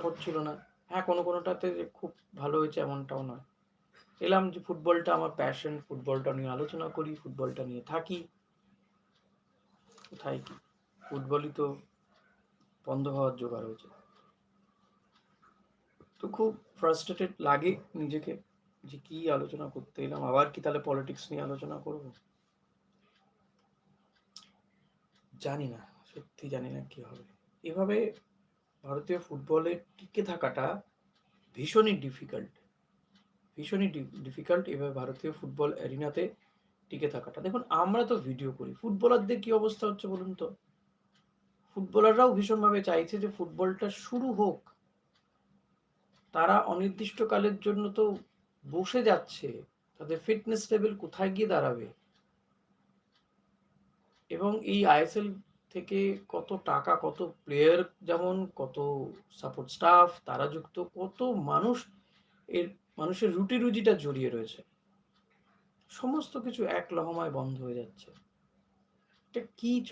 হচ্ছিল না। হ্যাঁ, কোনোটাতে যে খুব ভালো হয়েছে এমনটাও নয়। এলাম যে ফুটবলটা আমার প্যাশন, ফুটবলটা নিয়ে আলোচনা করি, ফুটবলটা নিয়ে থাকি। কোথায় কি? ফুটবলই তো বন্ধ হওয়ার জোগাড় হয়েছে। তো খুব ফ্রাস্ট্রেটেড লাগে নিজেকে যে কি আলোচনা করতে এলাম, আবার কি তাহলে পলিটিক্স নিয়ে আলোচনা করব? জানি না, সত্যি জানি না কি হবে। এভাবে ভারতীয় ফুটবলে টিকে থাকাটা ভীষণই ডিফিকাল্ট, ভীষণই ডিফিকাল্ট এভাবে ভারতীয় ফুটবল অ্যারিনাতে টিকে থাকাটা। দেখুন, আমরা তো ভিডিও করি, ফুটবলারদের কি অবস্থা হচ্ছে বলুন তো? ফুটবলাররাও ভীষণভাবে চাইছে যে ফুটবলটা শুরু হোক। তারা অনির্দিষ্টকালের জন্য তো বসে যাচ্ছে, তাদের ফিটনেস লেভেল কোথায় গিয়ে দাঁড়াবে? এবং এই আইএসএল থেকে কত টাকা, কত প্লেয়ার, যেমন কত সাপোর্ট স্টাফ তারা যুক্ত, কত মানুষ এর, মানুষের রুটি রুজিটা জড়িয়ে রয়েছে, সমস্ত কিছু এক লহমায় বন্ধ হয়ে যাচ্ছে। এটা কি